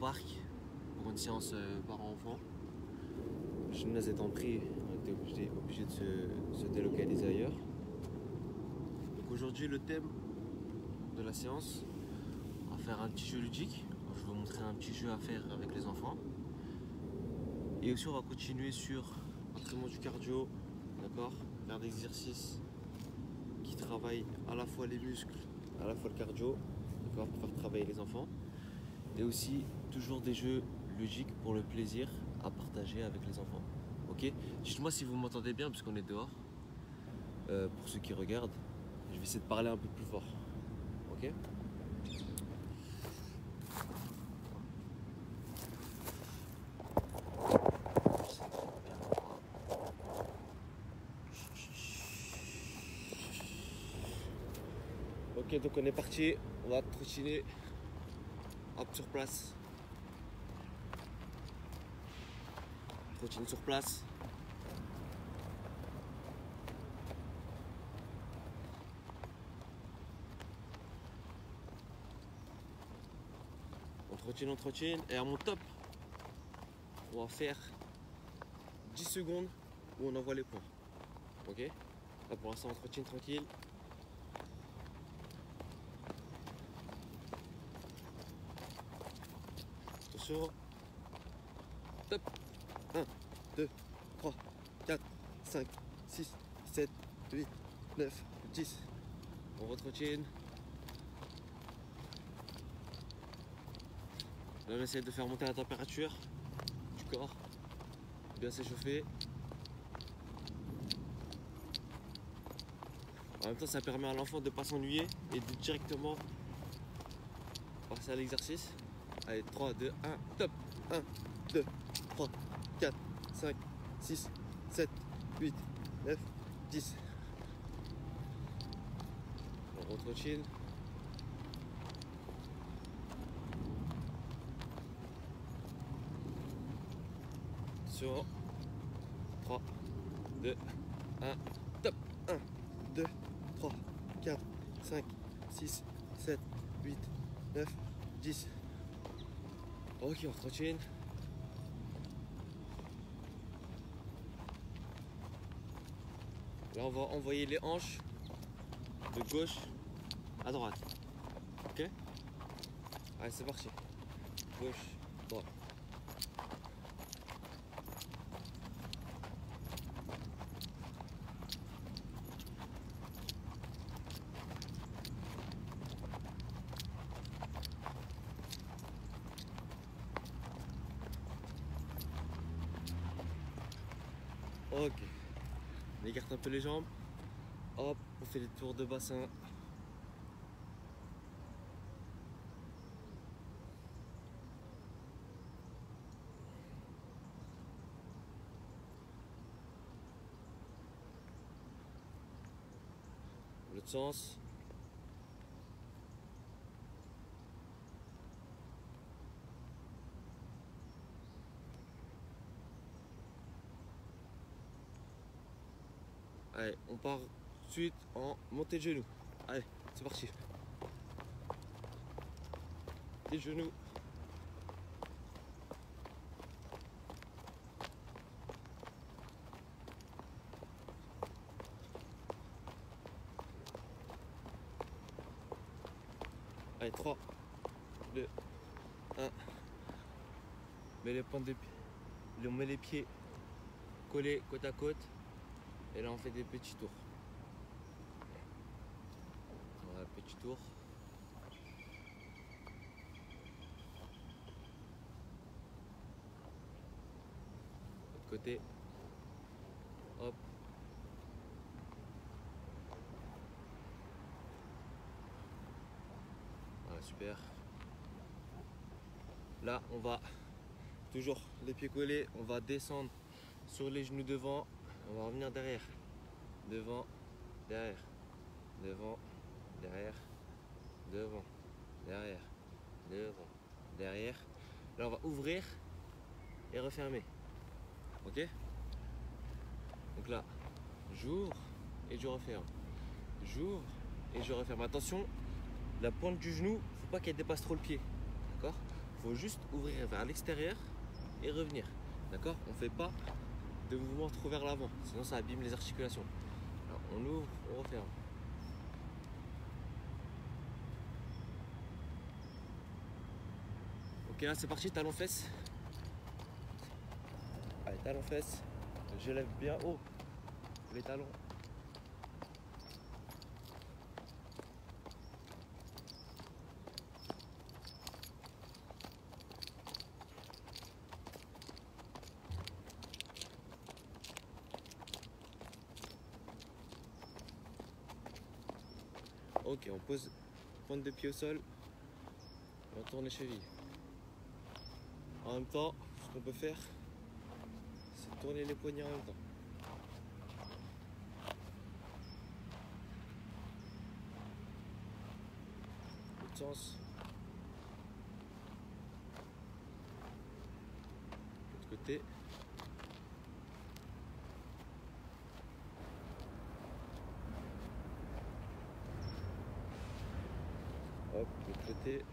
parc pour une séance parents-enfants. Le gymnase étant pris, on était obligé de se délocaliser ailleurs. Donc aujourd'hui, le thème de la séance, on va faire un petit jeu ludique. Je vais vous montrer un petit jeu à faire avec les enfants. Et aussi, on va continuer sur l'entraînement du cardio, d'accord, faire des exercices qui travaillent à la fois les muscles, à la fois le cardio, d'accord, pour faire travailler les enfants. Et aussi, toujours des jeux ludiques pour le plaisir à partager avec les enfants. Ok? Dites-moi si vous m'entendez bien, puisqu'on est dehors. Pour ceux qui regardent, je vais essayer de parler un peu plus fort. Ok? Ok, donc on est parti, on va trottiner, hop, sur place. Trottine sur place. On trottine, et à mon top, on va faire 10 secondes où on envoie les points. Ok? Là pour l'instant on trottine tranquille. Attention. Top. 1, 2, 3, 4, 5, 6, 7, 8, 9, 10. On retrottine. Là on essaie de faire monter la température du corps. Bien s'échauffer. En même temps ça permet à l'enfant de ne pas s'ennuyer et de directement passer à l'exercice. Allez, 3, 2, 1, top. 1, 2, 3, 4, 5, 6, 7, 8, 9, 10. On retrottine. Sur 3, 2, 1, top. 1, 2, 3, 4, 5, 6, 7, 8, 9, 10. Ok, on retrottine. Là, on va envoyer les hanches de gauche à droite. Ok? Allez, c'est parti. Gauche, droite. Ok. On écarte un peu les jambes. Hop, on fait les tours de bassin. L'autre sens. Allez, on part tout de suite en montée de genoux. Allez, c'est parti. Les genoux. Allez, 3, 2, 1. Mets les pointes de pied. On met les pieds collés côte à côte. Et là on fait des petits tours. Voilà, petit tour. L'autre côté. Hop. Voilà, super. Là on va toujours les pieds collés, on va descendre sur les genoux devant, on va revenir derrière, devant, derrière, devant, derrière, devant, derrière, devant, derrière. Là on va ouvrir et refermer. Ok? Donc là, j'ouvre et je referme. J'ouvre et je referme. Attention, la pointe du genou, faut pas qu'elle dépasse trop le pied. D'accord? Il faut juste ouvrir vers l'extérieur et revenir. D'accord? On ne fait pas de mouvement trop vers l'avant, sinon ça abîme les articulations. Alors, on ouvre, on referme. Ok, là c'est parti, talon fesse. Allez, talon fesse. Je lève bien haut les talons. Ok, on pose pointe de pied au sol et on tourne les chevilles. En même temps, ce qu'on peut faire, c'est tourner les poignets en même temps. L'autre sens. L'autre côté. Hop, l'autre côté.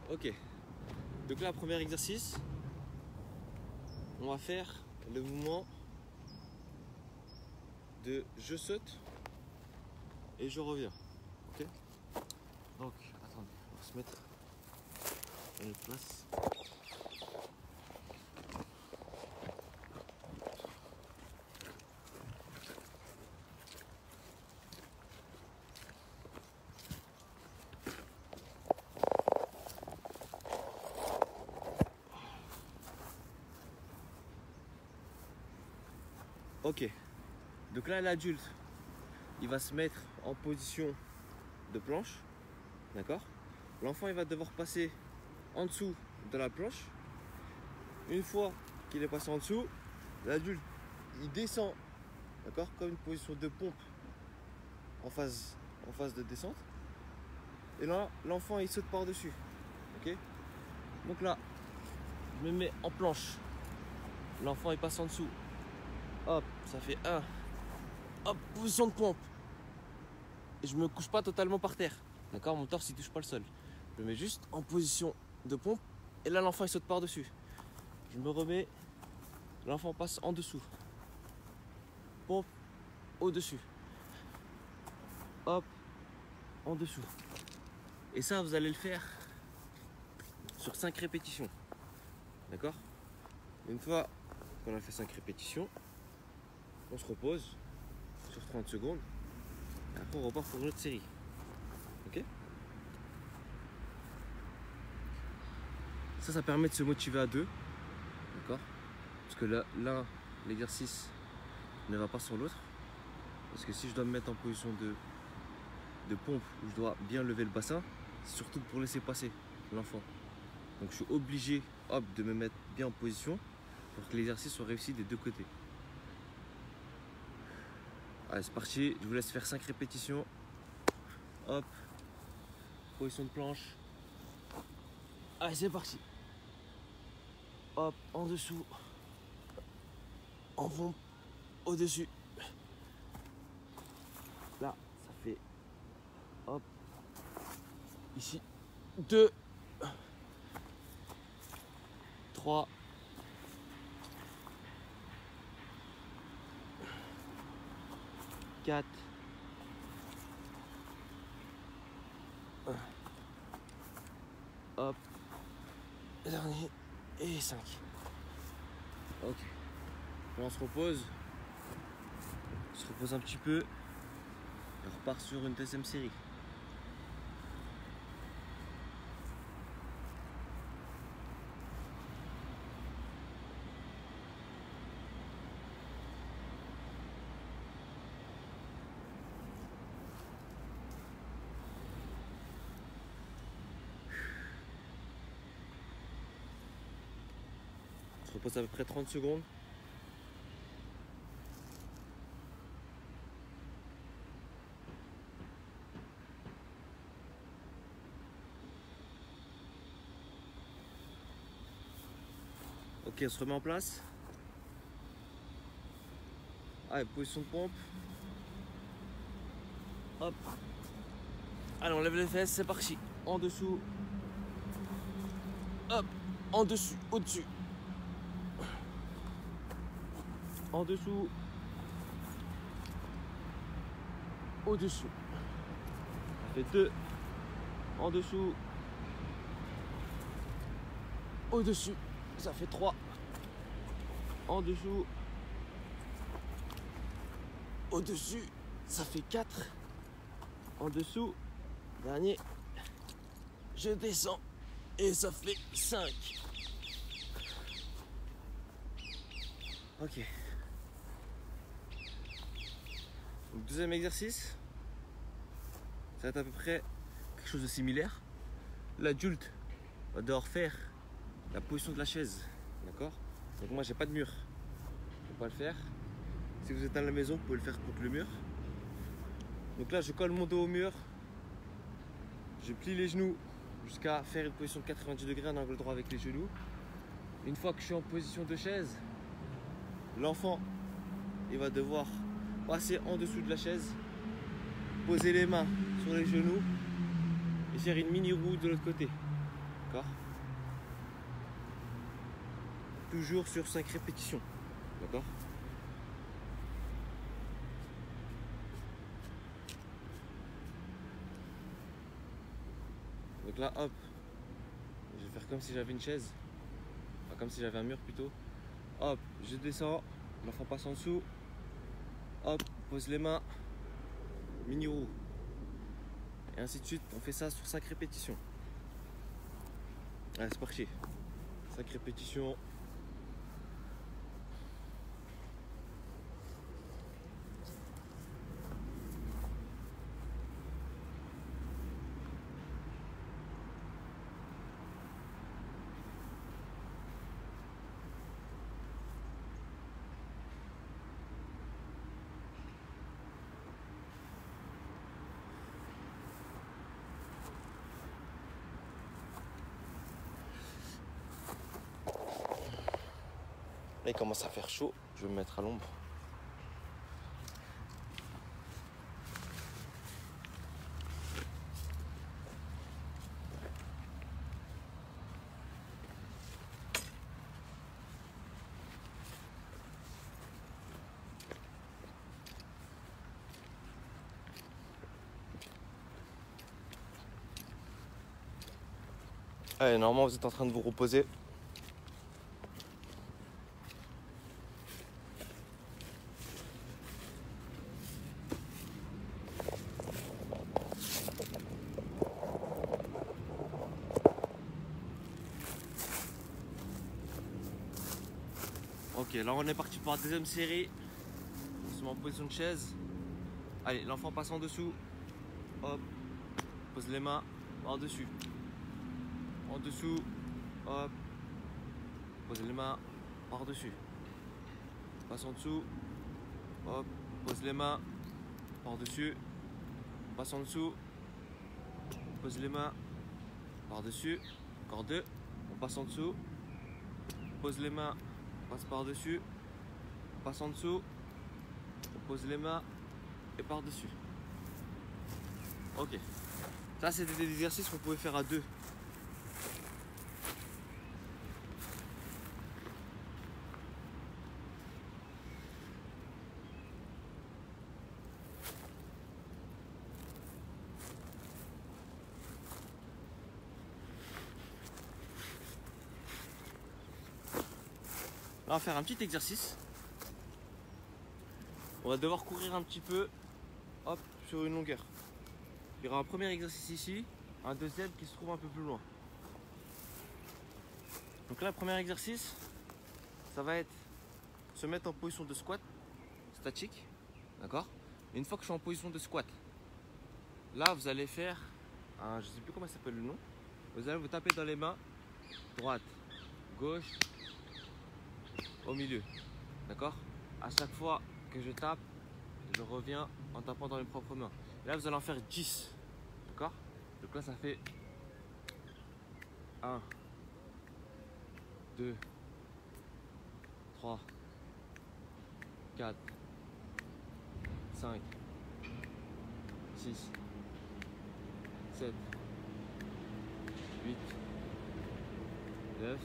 Ok, donc là, premier exercice, on va faire le mouvement de je saute et je reviens. Ok. Donc, attendez, on va se mettre à une place. Ok, donc là l'adulte, il va se mettre en position de planche, d'accord? L'enfant il va devoir passer en dessous de la planche. Une fois qu'il est passé en dessous, l'adulte il descend, d'accord? Comme une position de pompe en phase de descente. Et là l'enfant il saute par-dessus, ok? Donc là, je me mets en planche, l'enfant il passe en dessous. Hop, ça fait 1. Hop, position de pompe. Et je me couche pas totalement par terre. D'accord, mon torse il touche pas le sol. Je me mets juste en position de pompe. Et là l'enfant il saute par dessus. Je me remets. L'enfant passe en dessous. Pompe au-dessus. Hop, en dessous. Et ça vous allez le faire sur 5 répétitions. D'accord? Une fois qu'on a fait 5 répétitions, on se repose sur 30 secondes. Et après on repart pour une autre série. Ok? Ça permet de se motiver à deux. D'accord? Parce que là, l'exercice ne va pas sur l'autre. Parce que si je dois me mettre en position de pompe où je dois bien lever le bassin, c'est surtout pour laisser passer l'enfant. Donc je suis obligé, hop, de me mettre bien en position pour que l'exercice soit réussi des deux côtés. Allez, c'est parti, je vous laisse faire 5 répétitions. Hop, position de planche. Allez, c'est parti. Hop, en dessous. En pompe, au-dessus. Là, ça fait, hop, ici, 2, 3, 4, 1, hop, dernier, et 5. Ok, là on se repose un petit peu, et on repart sur une deuxième série. On se repose à peu près 30 secondes. Ok, on se remet en place. Allez, position de pompe. Hop. Allez, on lève les fesses, c'est parti. En dessous. Hop. En dessus, au-dessus. En dessous. Au-dessus. Ça fait 2. En dessous. Au-dessus. Ça fait 3. En dessous. Au-dessus. Ça fait 4. En dessous. Dernier. Je descends. Et ça fait 5. Ok. Donc, deuxième exercice. Ça va être à peu près quelque chose de similaire. L'adulte va devoir faire la position de la chaise. D'accord? Donc moi j'ai pas de mur. Je peux pas le faire. Si vous êtes à la maison, vous pouvez le faire contre le mur. Donc là je colle mon dos au mur. Je plie les genoux jusqu'à faire une position de 90 degrés en angle droit avec les genoux. Une fois que je suis en position de chaise, l'enfant il va devoir passer en dessous de la chaise, poser les mains sur les genoux et faire une mini roue de l'autre côté. D'accord? Toujours sur 5 répétitions. D'accord? Donc là, hop, je vais faire comme si j'avais une chaise. Enfin, comme si j'avais un mur plutôt. Hop, je descends, l'enfant passe en dessous. Hop, pose les mains, mini roue. Et ainsi de suite, on fait ça sur 5 répétitions. Allez, c'est parti. 5 répétitions. Là, il commence à faire chaud. Je vais me mettre à l'ombre. Allez, normalement, vous êtes en train de vous reposer. Ok, là on est parti pour la deuxième série. On se met en position de chaise. Allez, l'enfant passe en dessous. Hop, pose les mains par-dessus. En dessous, hop, pose les mains par-dessus. Passe en dessous, hop, pose les mains par-dessus. Passe en dessous, pose les mains par-dessus. Encore 2, on passe en dessous, pose les mains, passe par-dessus, passe en dessous, on pose les mains et par-dessus. Ok, ça c'était des exercices qu'on pouvait faire à 2. Là, on va faire un petit exercice. On va devoir courir un petit peu, hop, sur une longueur. Il y aura un premier exercice ici, un deuxième qui se trouve un peu plus loin. Donc là, le premier exercice, ça va être se mettre en position de squat statique, d'accord? Une fois que je suis en position de squat, là, vous allez faire, je ne sais plus comment ça s'appelle le nom. Vous allez vous taper dans les mains, droite, gauche, au milieu, d'accord? À chaque fois que je tape, je reviens en tapant dans mes propres mains. Et là, vous allez en faire 10, d'accord? Donc là, ça fait 1, 2, 3, 4, 5, 6, 6, 7, 8, 9,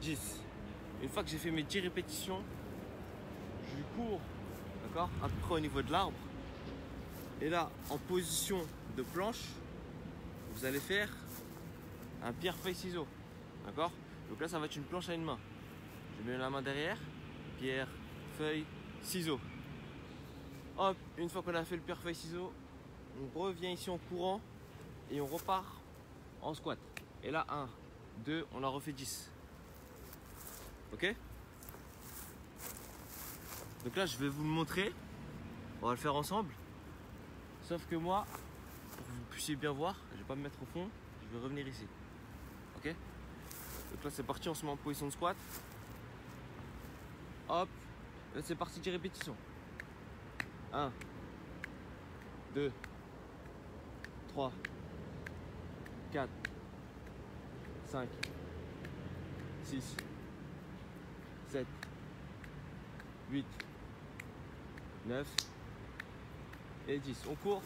10. Une fois que j'ai fait mes 10 répétitions, je cours, d'accord, à peu près au niveau de l'arbre. Et là, en position de planche, vous allez faire un pierre, feuille, ciseaux. D'accord? Donc là, ça va être une planche à une main. Je mets la main derrière, pierre, feuille, ciseaux. Hop, une fois qu'on a fait le pierre, feuille, ciseaux, on revient ici en courant et on repart en squat. Et là, 1, 2, on en refait 10. Ok? Donc là, je vais vous le montrer. On va le faire ensemble. Sauf que moi, pour que vous puissiez bien voir, je vais pas me mettre au fond, je vais revenir ici. Ok? Donc là, c'est parti, on se met en position de squat. Hop, là c'est parti, 10 répétitions. 1, 2, 3, 4, 5, 6, 7, 8, 9 et 10. On court.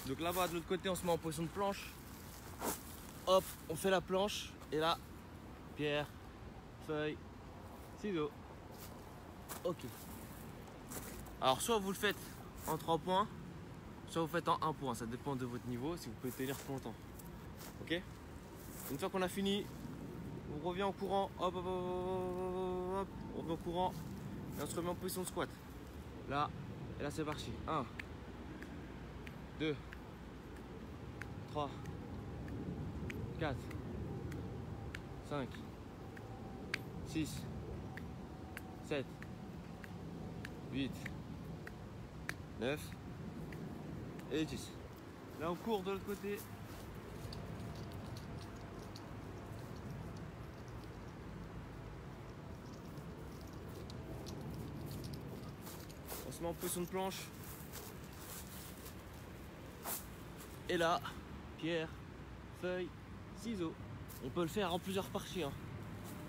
Donc là-bas, de l'autre côté, on se met en position de planche. Hop, on fait la planche. Et là, pierre, feuille, ciseaux. Ok. Alors, soit vous le faites en 3 points, soit vous faites en 1 point. Ça dépend de votre niveau, si vous pouvez tenir plus longtemps. Ok? Une fois qu'on a fini, on revient en courant. Hop, hop, hop, hop, hop. On revient en courant. Et on se remet en position de squat. Là, et là, c'est parti. 1, 2, 3, 4, 5, 6, 7, 8, 9 et 10. Là on court de l'autre côté. On se met en position de planche. Et là, pierre, feuille, ciseaux. On peut le faire en plusieurs parties. Hein.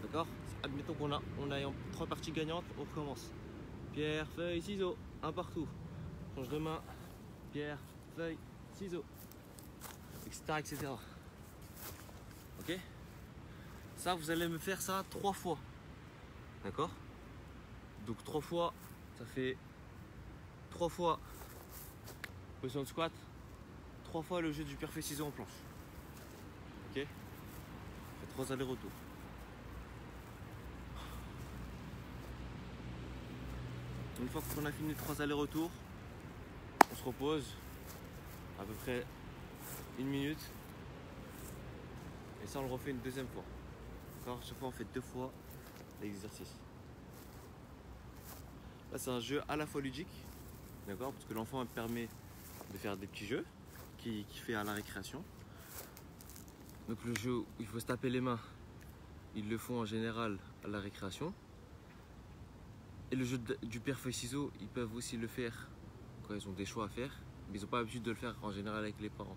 D'accord? Admettons qu'on a 3 parties gagnantes, on recommence. Pierre, feuille, ciseaux, un partout. Change de main, pierre, feuille, ciseaux, etc. etc. Ok? Ça, vous allez me faire ça 3 fois. D'accord? Donc 3 fois, ça fait 3 fois position de squat, 3 fois le jeu du pierre, feuille, ciseaux en planche. Ok? Fait 3 allers-retours. Une fois qu'on a fini les 3 allers-retours, on se repose à peu près 1 minute. Et ça, on le refait une deuxième fois. D'accord? Chaque fois, on fait 2 fois l'exercice. Là, c'est un jeu à la fois ludique. D'accord? Parce que l'enfant permet de faire des petits jeux qu'il fait à la récréation. Donc le jeu où il faut se taper les mains, ils le font en général à la récréation. Et le jeu du pierre, feuille, ciseaux, ils peuvent aussi le faire quand ils ont des choix à faire, mais ils n'ont pas l'habitude de le faire en général avec les parents.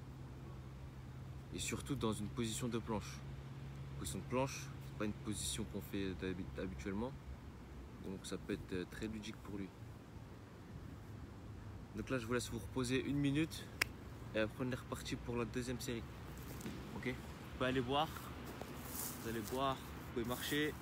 Et surtout dans une position de planche. Position de planche, c'est pas une position qu'on fait habituellement, donc ça peut être très ludique pour lui. Donc là, je vous laisse vous reposer 1 minute et après on est reparti pour la deuxième série. Ok? Vous pouvez aller boire, vous allez boire, vous pouvez marcher.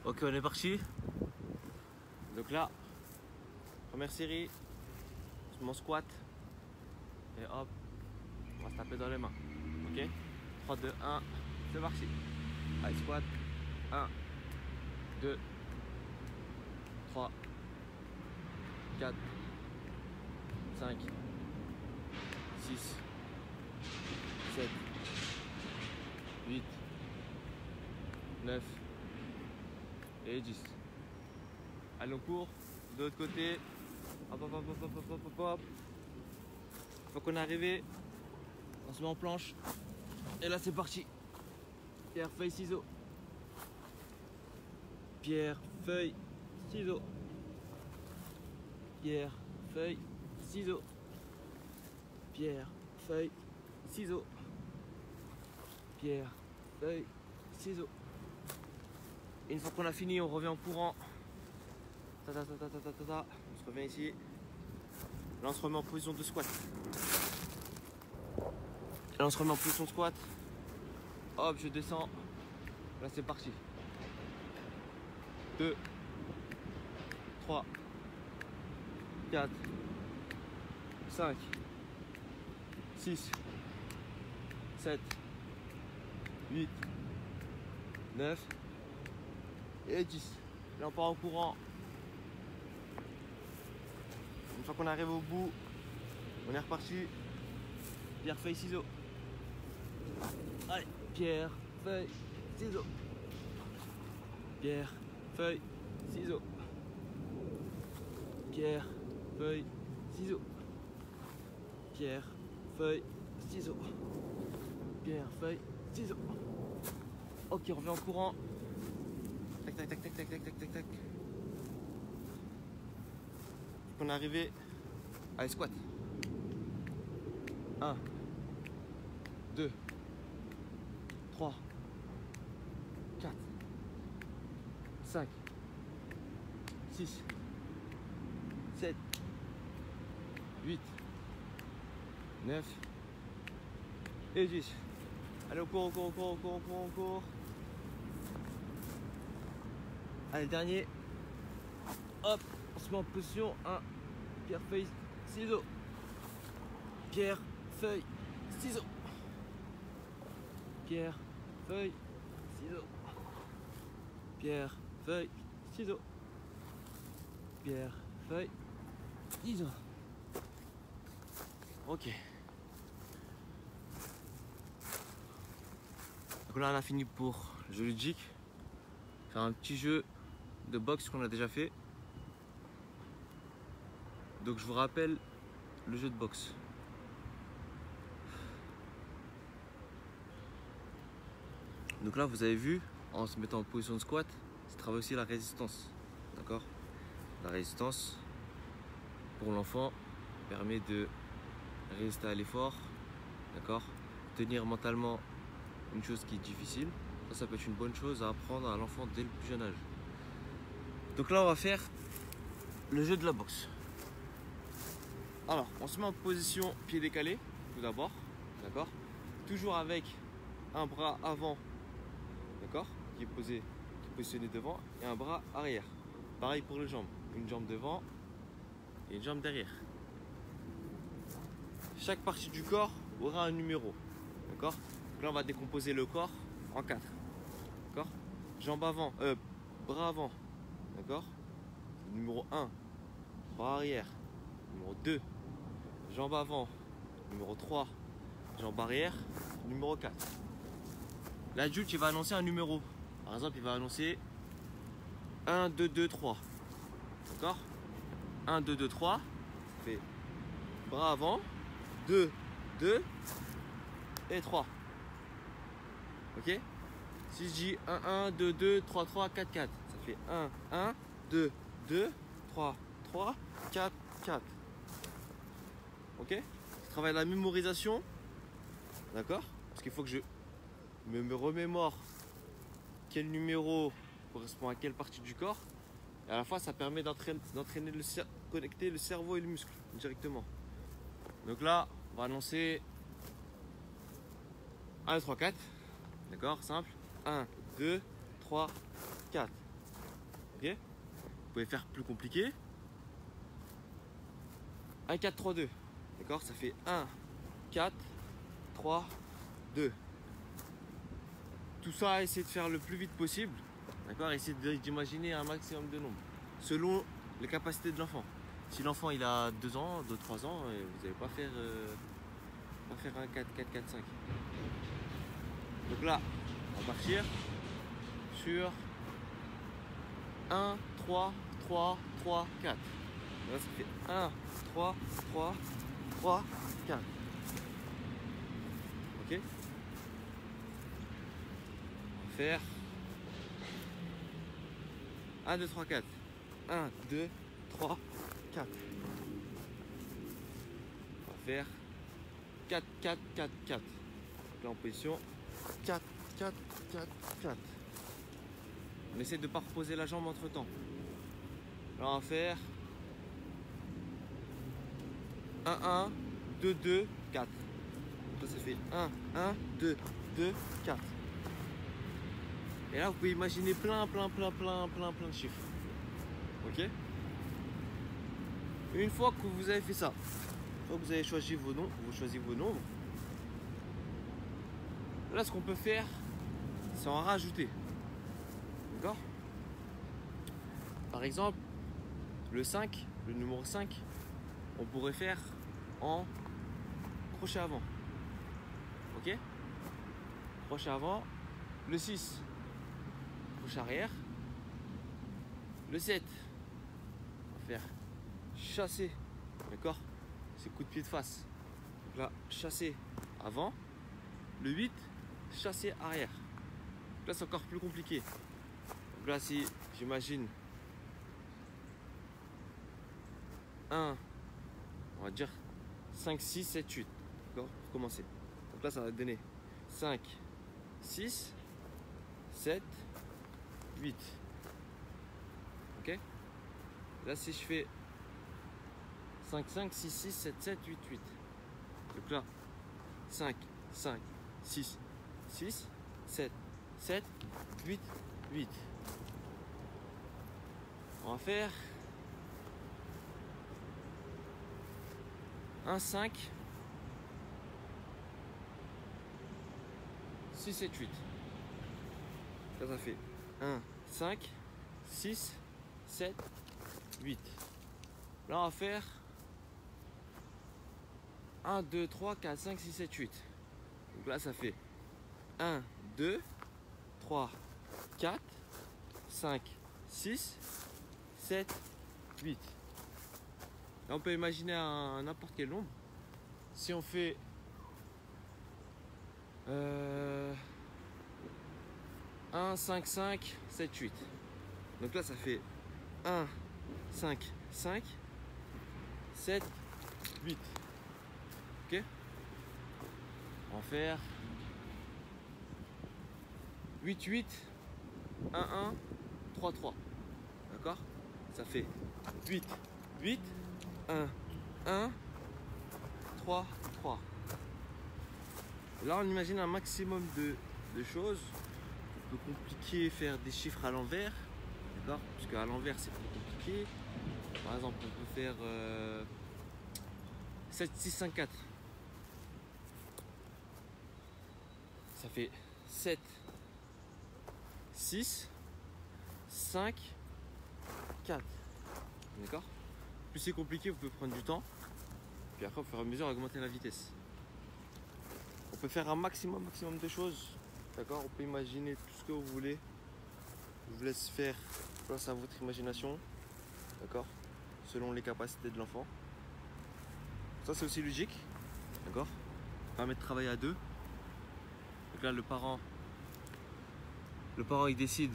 Ok, on est parti. Donc là, première série, je m'en squat. Et hop, on va se taper dans les mains. Ok? 3, 2, 1, c'est parti. Allez, squat. 1, 2, 3, 4, 5, 6, 7, 8, 9 et 10. Allez, on court. De l'autre côté. Hop, hop, hop, hop, hop, hop, hop, hop. Une fois qu'on est arrivé, on se met en planche. Et là, c'est parti. Pierre, feuille, ciseaux. Pierre, feuille, ciseaux. Pierre, feuille, ciseaux. Pierre, feuille, ciseaux. Pierre, feuille, ciseaux. Et une fois qu'on a fini, on revient en courant. On se revient ici. Là, on se remet en position de squat. Là, on se remet en position de squat. Hop, je descends. Là, c'est parti. 2, 3, 4, 5, 6, 7, 8, 9 et 10. Là, on part en courant. Une fois qu'on arrive au bout, on est reparti. Pierre, feuille, ciseaux. Allez, pierre, feuille, ciseaux. Pierre, feuille, ciseaux. Pierre, feuille, ciseaux. Pierre, feuille, ciseaux. Pierre, feuille, ciseaux. Ok, on revient en courant. Tac, tac, tac, tac, tac, tac, tac, tac, tac. On est arrivé à les squats. 1, 2, 3, 4, 5, 6, 7, 8, 9 et 10. Allez, on court, on court, on court, on court, on court, on court. Allez, dernier. Hop, on se met en position. 1, pierre, feuille, ciseaux. Pierre, feuille, ciseaux. Pierre, feuille, ciseaux. Pierre, feuille, ciseaux. Pierre, feuille, ciseaux. Ok. Donc là, on a fini pour le jeu ludique. Faire un petit jeu de boxe qu'on a déjà fait. Donc je vous rappelle le jeu de boxe. Donc là, vous avez vu, en se mettant en position de squat, ça travaille aussi la résistance. D'accord? La résistance pour l'enfant permet de résister à l'effort. D'accord? Tenir mentalement une chose qui est difficile. Ça peut être une bonne chose à apprendre à l'enfant dès le plus jeune âge. Donc là, on va faire le jeu de la boxe. Alors, on se met en position pied décalé, tout d'abord. D'accord? Toujours avec un bras avant, d'accord, qui est positionné devant, et un bras arrière. Pareil pour les jambes, une jambe devant et une jambe derrière. Chaque partie du corps aura un numéro, d'accord. Là, on va décomposer le corps en 4, d'accord. Jambe avant, bras avant, d'accord. Numéro 1, bras arrière. Numéro 2, jambe avant. Numéro 3, jambe arrière. Numéro 4. L'adulte, il va annoncer un numéro. Par exemple, il va annoncer 1, 2, 2, 3. D'accord? 1, 2, 2, 3. Fait bras avant. 2, 2 et 3. Ok? Si je dis 1, 1, 2, 2, 3, 3, 4, 4. Ça fait 1, 1, 2, 2, 3, 3, 4, 4. Ok? Je travaille la mémorisation. D'accord? Parce qu'il faut que je me remémore quel numéro correspond à quelle partie du corps. Et à la fois, ça permet d'entraîner connecter le cerveau et le muscle directement. Donc là, on va annoncer 1, 2, 3, 4. D'accord? Simple. 1, 2, 3, 4. Ok? Vous pouvez faire plus compliqué. 1, 4, 3, 2. D'accord? Ça fait 1, 4, 3, 2. Tout ça, essayez de faire le plus vite possible. D'accord? Essayez d'imaginer un maximum de nombres. Selon les capacités de l'enfant. Si l'enfant il a 2 ans, 2-3 ans, vous n'allez pas faire un 4, 4, 4, 5. Donc là, on va partir sur 1, 3, 3, 3, 4. Là, ça fait 1, 3, 3, 3, 4. Ok? On va faire 1, 2, 3, 4. 1, 2, 3, 4. On va faire 4, 4, 4, 4. Donc là en position 4, 4, 4, 4. On essaie de ne pas reposer la jambe entre temps. Là on va faire 1, 1, 2, 2, 4. Donc là ça fait 1, 1, 2, 2, 4. Et là vous pouvez imaginer plein de chiffres. Ok? Une fois que vous avez fait ça, une fois que vous avez choisi vos noms, vous choisissez vos nombres. Là ce qu'on peut faire, c'est en rajouter. D'accord? Par exemple, le 5, le numéro 5, on pourrait faire en crochet avant. Ok? Crochet avant. Le 6, crochet arrière. Le 7, on va faire chasser. D'accord? C'est coup de pied de face. Donc là, chasser avant. Le 8, chasser arrière. Donc là, c'est encore plus compliqué. Donc là, si j'imagine 1, on va dire 5, 6, 7, 8. D'accord? Pour commencer. Donc là, ça va donner 5, 6, 7, 8. Ok? Là, si je fais 5, 5, 6, 6, 7, 7, 8, 8. Donc là, 5, 5, 6, 6, 7, 7, 8, 8. On va faire 1, 5, 6, 7, 8. Là, ça fait 1, 5, 6, 7, 8. Là, on va faire 1, 2, 3, 4, 5, 6, 7, 8. Donc là, ça fait 1, 2, 3, 4, 5, 6, 7, 8. Là, on peut imaginer n'importe quel nombre. Si on fait 1, 5, 5, 7, 8. Donc là, ça fait 1, 5, 5, 7, 8. Ok? On va faire 8, 8, 1, 1, 3, 3. D'accord? Ça fait 8, 8, 1, 1, 3, 3. Là, on imagine un maximum de choses. On peut compliquer, faire des chiffres à l'envers. D'accord? Parce qu'à l'envers, c'est plus compliqué. Par exemple, on peut faire 7, 6, 5, 4. Ça fait 7, 6, 5, 4. D'accord? Plus c'est compliqué, vous pouvez prendre du temps. Puis après, au fur et à mesure, augmenter la vitesse. On peut faire un maximum de choses. D'accord? On peut imaginer tout ce que vous voulez. Je vous laisse faire place à votre imagination. D'accord? Selon les capacités de l'enfant. Ça, c'est aussi logique. D'accord? Ça permet de travailler à deux. Donc là, le parent il décide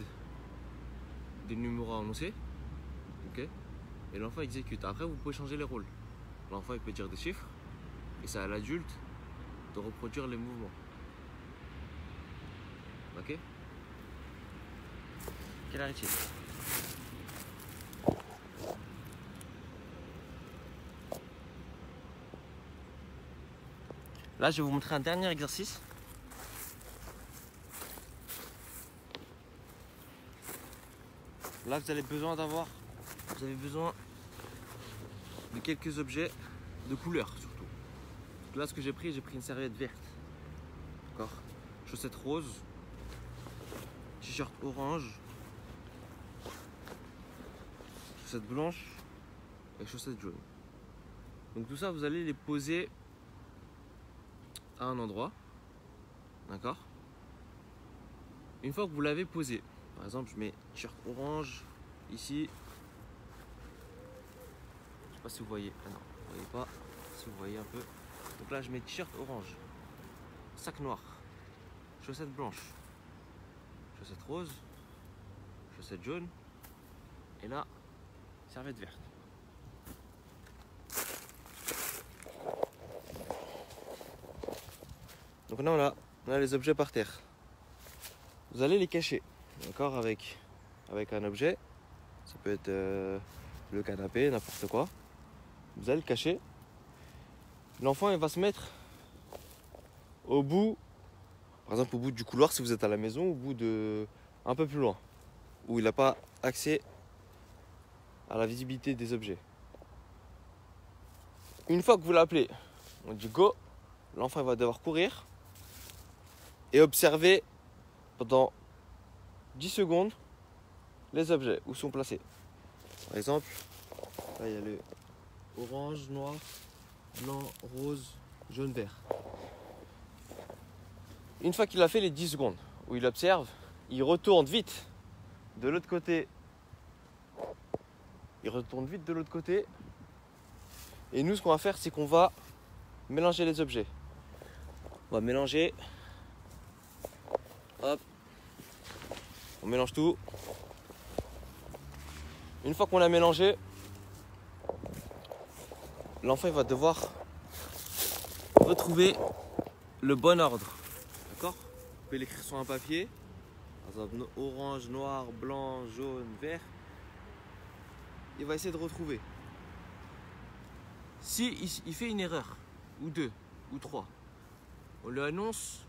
des numéros à annoncer. Ok? Et l'enfant exécute. Après, vous pouvez changer les rôles. L'enfant il peut dire des chiffres. Et c'est à l'adulte de reproduire les mouvements. Ok? Quelle heure est-il? Là, je vais vous montrer un dernier exercice. Là, vous avez besoin de quelques objets de couleur surtout. Là, ce que j'ai pris une serviette verte. d'accord? Chaussettes roses, t-shirt orange, chaussettes blanches et chaussettes jaunes. Donc tout ça, vous allez les poser à un endroit, d'accord? Une fois que vous l'avez posé, par exemple, je mets t-shirt orange ici. Je sais pas si vous voyez. Ah non, vous voyez pas. Si vous voyez un peu. Donc là, je mets t-shirt orange, sac noir, chaussettes blanches, chaussettes roses, chaussettes jaunes, et là, serviette verte. Donc là, on a les objets par terre. Vous allez les cacher, d'accord, avec un objet. Ça peut être le canapé, n'importe quoi. Vous allez le cacher. L'enfant, il va se mettre au bout, par exemple au bout du couloir si vous êtes à la maison, au bout de un peu plus loin, où il n'a pas accès à la visibilité des objets. Une fois que vous l'appelez, on dit go, l'enfant il va devoir courir et observer pendant 10 secondes les objets où sont placés. Par exemple, là il y a le orange, noir, blanc, rose, jaune, vert. Une fois qu'il a fait les 10 secondes où il observe, il retourne vite de l'autre côté. Il retourne vite de l'autre côté. Et nous, ce qu'on va faire, c'est qu'on va mélanger les objets. On va mélanger. Hop. On mélange tout. Une fois qu'on l'a mélangé, l'enfant il va devoir retrouver le bon ordre. D'accord? Vous pouvez l'écrire sur un papier. Par exemple, orange, noir, blanc, jaune, vert. Il va essayer de retrouver. Si il fait une erreur, ou deux, ou trois, on lui annonce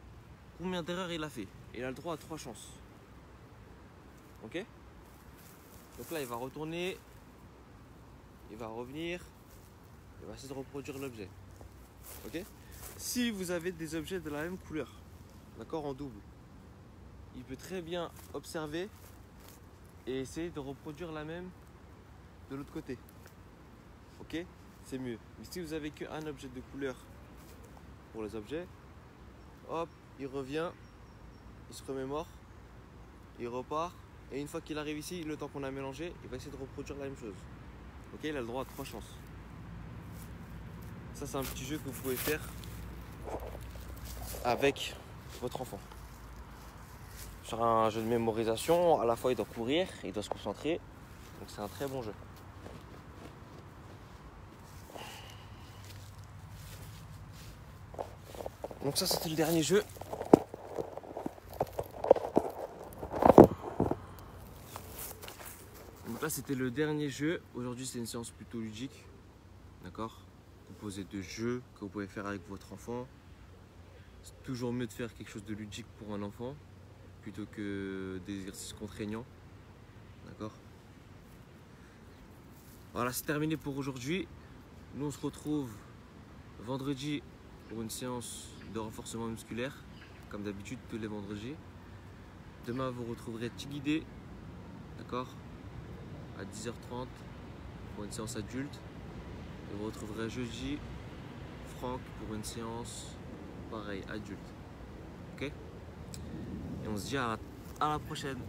combien d'erreurs il a fait. Il a le droit à 3 chances. Ok? Donc là, il va retourner, il va revenir, il va essayer de reproduire l'objet. Ok? Si vous avez des objets de la même couleur, d'accord, en double, il peut très bien observer et essayer de reproduire la même de l'autre côté. Ok? C'est mieux. Mais si vous avez qu'un objet de couleur pour les objets, hop, il revient, il se remémore, il repart, et une fois qu'il arrive ici, le temps qu'on a mélangé, il va essayer de reproduire la même chose. Ok? Il a le droit à 3 chances. Ça, c'est un petit jeu que vous pouvez faire avec votre enfant. Sur un jeu de mémorisation, à la fois il doit courir, il doit se concentrer, donc c'est un très bon jeu. Donc ça, c'était le dernier jeu. Donc là, c'était le dernier jeu. Aujourd'hui, c'est une séance plutôt ludique, d'accord, composée de jeux que vous pouvez faire avec votre enfant. C'est toujours mieux de faire quelque chose de ludique pour un enfant plutôt que des exercices contraignants, d'accord. Voilà, c'est terminé pour aujourd'hui. Nous, on se retrouve vendredi pour une séance de renforcement musculaire, comme d'habitude tous les vendredis. Demain, vous retrouverez Tigidé, d'accord, à 10h30 pour une séance adulte. Et vous retrouverez jeudi Franck pour une séance pareil, adulte. Ok? Et on se dit à la prochaine.